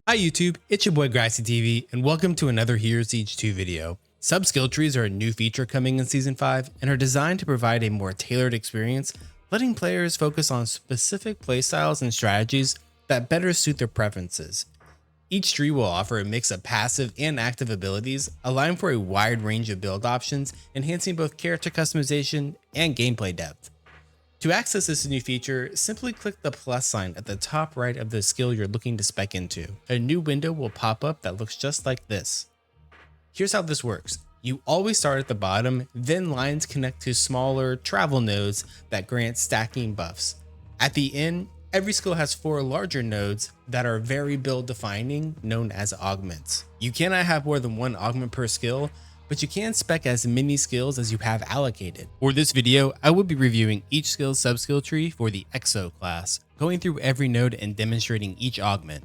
Hi YouTube, it's your boy Grassy TV, and welcome to another Here's Each 2 video. Sub-skill trees are a new feature coming in Season 5 and are designed to provide a more tailored experience, letting players focus on specific playstyles and strategies that better suit their preferences. Each tree will offer a mix of passive and active abilities, allowing for a wide range of build options, enhancing both character customization and gameplay depth. To access this new feature, simply click the plus sign at the top right of the skill you're looking to spec into. A new window will pop up that looks just like this. Here's how this works. You always start at the bottom, then lines connect to smaller travel nodes that grant stacking buffs. At the end, every skill has 4 larger nodes that are very build defining, known as augments. You cannot have more than 1 augment per skill, but you can spec as many skills as you have allocated. For this video, I will be reviewing each skill's sub-skill tree for the EXO class, going through every node and demonstrating each augment.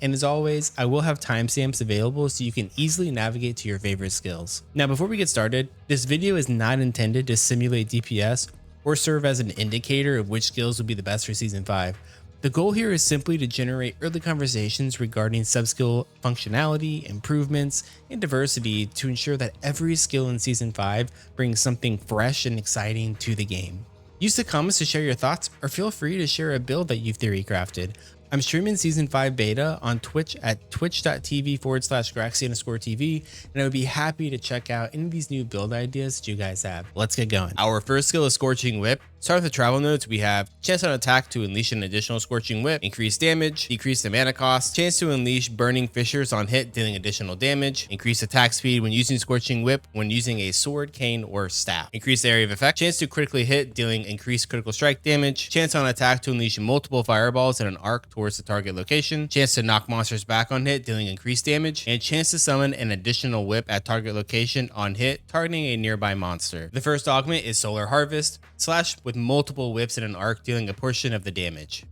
And as always, I will have timestamps available so you can easily navigate to your favorite skills. Now before we get started, this video is not intended to simulate DPS or serve as an indicator of which skills will be the best for Season 5. The goal here is simply to generate early conversations regarding sub-skill functionality, improvements, and diversity to ensure that every skill in Season 5 brings something fresh and exciting to the game. Use the comments to share your thoughts, or feel free to share a build that you've theory crafted. I'm streaming Season 5 beta on Twitch at twitch.tv/Graxy_TV, and I would be happy to check out any of these new build ideas that you guys have. Let's get going. Our first skill is Scorching Whip. Start with the travel nodes. We have chance on attack to unleash an additional Scorching Whip, increase damage, decrease the mana cost, chance to unleash burning fissures on hit, dealing additional damage, increase attack speed when using Scorching Whip when using a sword, cane, or staff, increase the area of effect, chance to critically hit, dealing increased critical strike damage, chance on attack to unleash multiple fireballs in an arc towards the target location, chance to knock monsters back on hit, dealing increased damage, and chance to summon an additional whip at target location on hit, targeting a nearby monster. The first augment is Solar Harvest, slash with multiple whips in an arc, dealing a portion of the damage.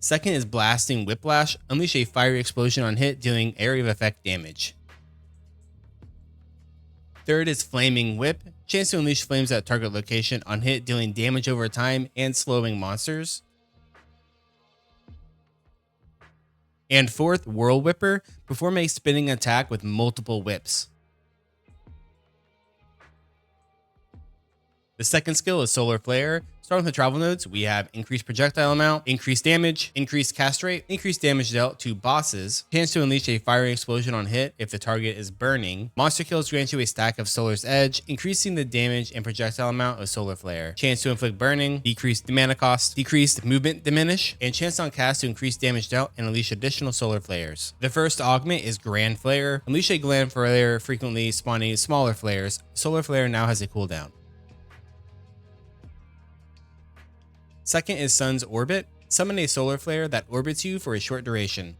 Second is Blasting Whiplash. Unleash a fiery explosion on hit, dealing area of effect damage. Third is Flaming Whip. Chance to unleash flames at target location on hit, dealing damage over time and slowing monsters. And fourth, Whirl Whipper. Perform a spinning attack with multiple whips. The second skill is Solar Flare. Starting with the travel nodes, we have increased projectile amount, increased damage, increased cast rate, increased damage dealt to bosses, chance to unleash a fiery explosion on hit if the target is burning. Monster kills grant you a stack of Solar's Edge, increasing the damage and projectile amount of Solar Flare. Chance to inflict burning, decreased mana cost, decreased movement diminish, and chance on cast to increase damage dealt and unleash additional Solar Flares. The first augment is Grand Flare. Unleash a Grand Flare, frequently spawning smaller flares. Solar Flare now has a cooldown. Second is Sun's Orbit. Summon a solar flare that orbits you for a short duration.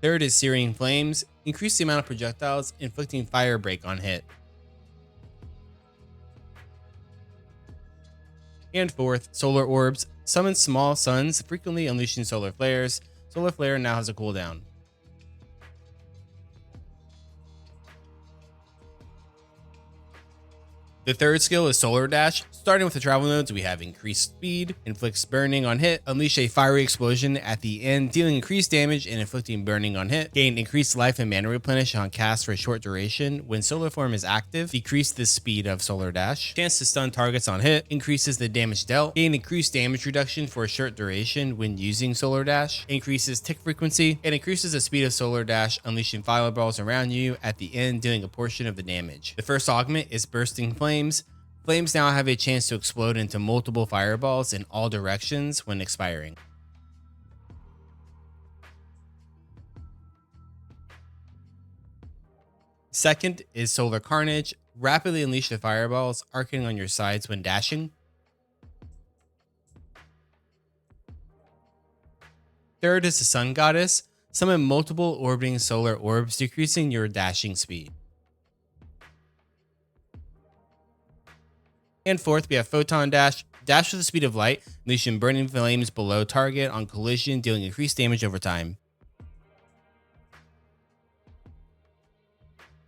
Third is Searing Flames. Increase the amount of projectiles, inflicting fire break on hit. And fourth, Solar Orbs. Summon small suns, frequently unleashing solar flares. Solar Flare now has a cooldown. The third skill is Solar Dash. Starting with the travel nodes, we have increased speed, inflicts burning on hit, unleash a fiery explosion at the end, dealing increased damage and inflicting burning on hit, gain increased life and mana replenish on cast for a short duration. When Solar Form is active, decrease the speed of Solar Dash, chance to stun targets on hit, increases the damage dealt, gain increased damage reduction for a short duration when using Solar Dash, increases tick frequency, and increases the speed of Solar Dash, unleashing fireballs around you at the end, dealing a portion of the damage. The first augment is Bursting Flames. Flames now have a chance to explode into multiple fireballs in all directions when expiring. Second is Solar Carnage. Rapidly unleash the fireballs, arcing on your sides when dashing. Third is the Sun Goddess. Summon multiple orbiting solar orbs, decreasing your dashing speed. And fourth, we have Photon Dash. Dash with the speed of light, unleashing burning flames below target on collision, dealing increased damage over time.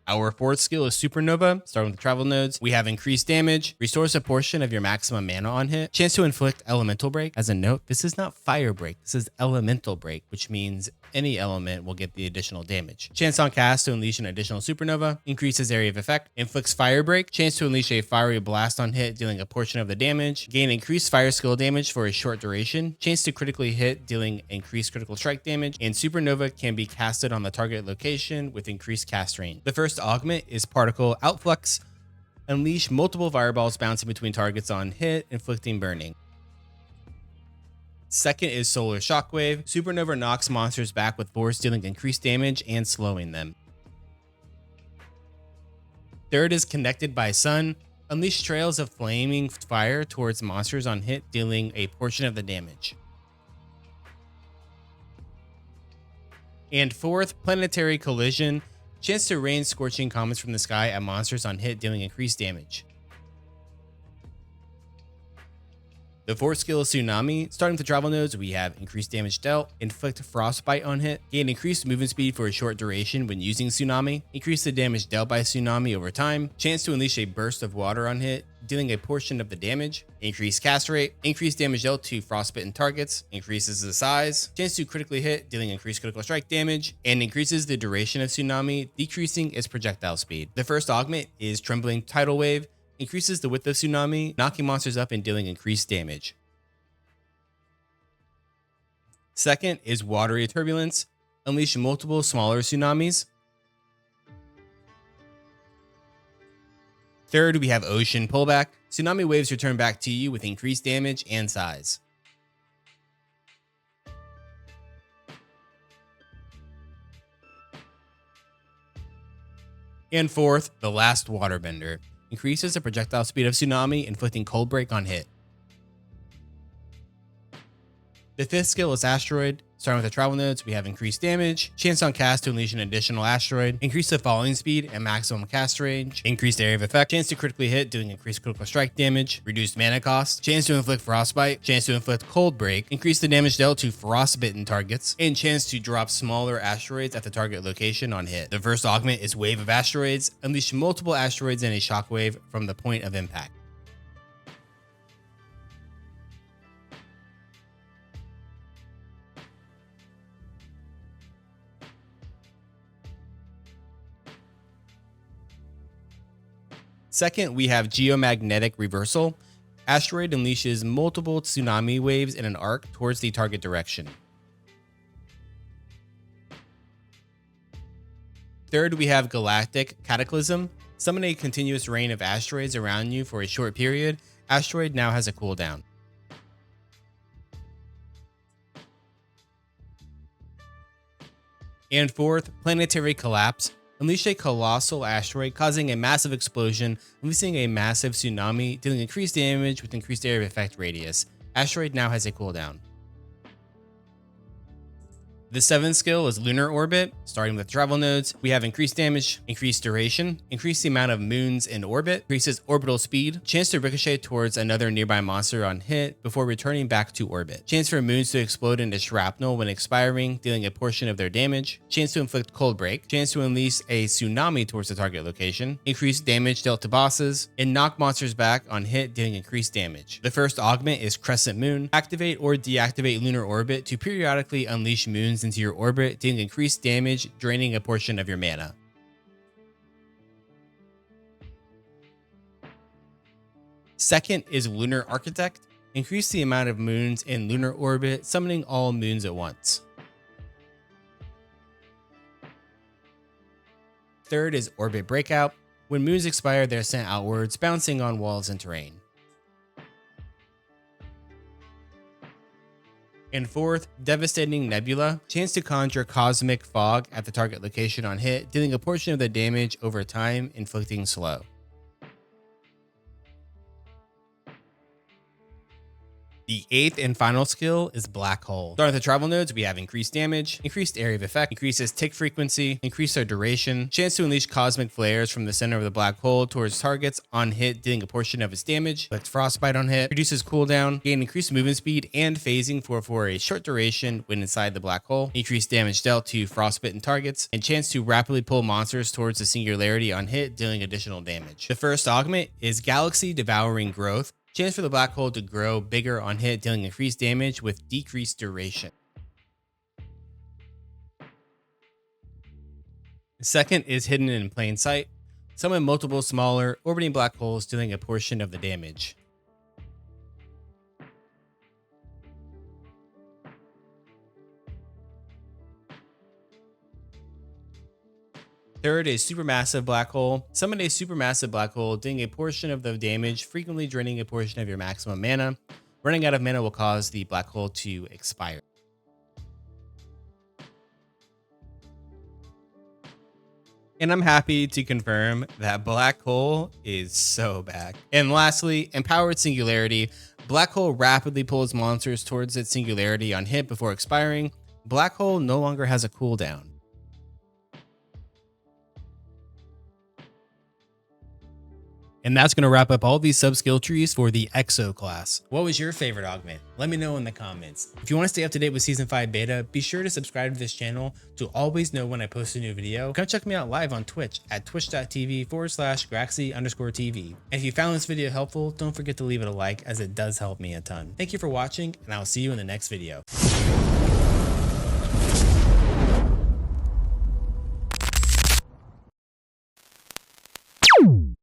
Our fourth skill is Supernova. Starting with the travel nodes, we have increased damage, restores a portion of your maximum mana on hit, chance to inflict elemental break. As a note, this is not fire break, this is elemental break, which means any element will get the additional damage. Chance on cast to unleash an additional supernova, increases area of effect, inflicts fire break, chance to unleash a fiery blast on hit, dealing a portion of the damage, gain increased fire skill damage for a short duration, chance to critically hit, dealing increased critical strike damage, and supernova can be casted on the target location with increased cast range. The first augment is particle outflux. Unleash multiple fireballs bouncing between targets on hit, inflicting burning. Second is solar shockwave. Supernova knocks monsters back with force, dealing increased damage and slowing them. Third is connected by sun. Unleash trails of flaming fire towards monsters on hit, dealing a portion of the damage. And fourth, planetary collision. Chance to rain scorching comets from the sky at monsters on hit, dealing increased damage. The fourth skill is Tsunami. Starting with the travel nodes, we have increased damage dealt, inflict frostbite on hit, gain increased movement speed for a short duration when using Tsunami, increase the damage dealt by Tsunami over time, chance to unleash a burst of water on hit, dealing a portion of the damage, increased cast rate, increased damage dealt to frostbitten targets, increases the size, chance to critically hit, dealing increased critical strike damage, and increases the duration of Tsunami, decreasing its projectile speed. The first augment is Trembling Tidal Wave. Increases the width of Tsunami, knocking monsters up and dealing increased damage. Second is Watery Turbulence. Unleash multiple smaller tsunamis. Third, we have Ocean Pullback. Tsunami waves return back to you with increased damage and size. And fourth, the last Waterbender. Increases the projectile speed of Tsunami, inflicting cold break on hit. The fifth skill is Asteroid. Starting with the travel nodes, we have increased damage, chance on cast to unleash an additional asteroid, increase the falling speed and maximum cast range, increased area of effect, chance to critically hit, doing increased critical strike damage, reduced mana cost, chance to inflict frostbite, chance to inflict cold break, increase the damage dealt to frostbitten targets, and chance to drop smaller asteroids at the target location on hit. The first augment is Wave of Asteroids. Unleash multiple asteroids in a shockwave from the point of impact. Second, we have Geomagnetic Reversal. Asteroid unleashes multiple tsunami waves in an arc towards the target direction. Third, we have Galactic Cataclysm. Summon a continuous rain of asteroids around you for a short period. Asteroid now has a cooldown. And fourth, Planetary Collapse. Unleash a colossal asteroid, causing a massive explosion, releasing a massive tsunami, dealing increased damage with increased area of effect radius. Asteroid now has a cooldown. The seventh skill is Lunar Orbit. Starting with travel nodes, we have increased damage, increased duration, increase the amount of moons in orbit, increases orbital speed, chance to ricochet towards another nearby monster on hit before returning back to orbit, chance for moons to explode into shrapnel when expiring, dealing a portion of their damage, chance to inflict cold break, chance to unleash a tsunami towards the target location, increased damage dealt to bosses, and knock monsters back on hit, dealing increased damage. The first augment is Crescent Moon. Activate or deactivate Lunar Orbit to periodically unleash moons into your orbit, dealing increased damage, draining a portion of your mana. Second is Lunar Architect. Increase the amount of moons in lunar orbit, summoning all moons at once. Third is Orbit Breakout. When moons expire, they're sent outwards, bouncing on walls and terrain. And fourth, Devastating Nebula. Chance to conjure cosmic fog at the target location on hit, dealing a portion of the damage over time, inflicting slow. The 8th and final skill is Black Hole. Starting with the travel nodes, we have increased damage, increased area of effect, increases tick frequency, increased their duration, chance to unleash cosmic flares from the center of the black hole towards targets on hit, dealing a portion of its damage, but frostbite on hit, reduces cooldown, gain increased movement speed and phasing for a short duration when inside the black hole, increased damage dealt to frostbitten targets, and chance to rapidly pull monsters towards the singularity on hit, dealing additional damage. The first augment is Galaxy Devouring Growth. Chance for the black hole to grow bigger on hit, dealing increased damage with decreased duration. The second is Hidden in Plain Sight. Summon multiple smaller orbiting black holes, dealing a portion of the damage. Third is Supermassive Black Hole. Summon a supermassive black hole, dealing a portion of the damage, frequently draining a portion of your maximum mana. Running out of mana will cause the black hole to expire. And I'm happy to confirm that Black Hole is so back. And lastly, Empowered Singularity. Black Hole rapidly pulls monsters towards its singularity on hit before expiring. Black Hole no longer has a cooldown. And that's going to wrap up all these sub-skill trees for the EXO class. What was your favorite augment? Let me know in the comments. If you want to stay up to date with Season 5 beta, be sure to subscribe to this channel to always know when I post a new video. Come check me out live on Twitch at twitch.tv/Graxy_TV. And if you found this video helpful, don't forget to leave it a like, as it does help me a ton. Thank you for watching, and I'll see you in the next video.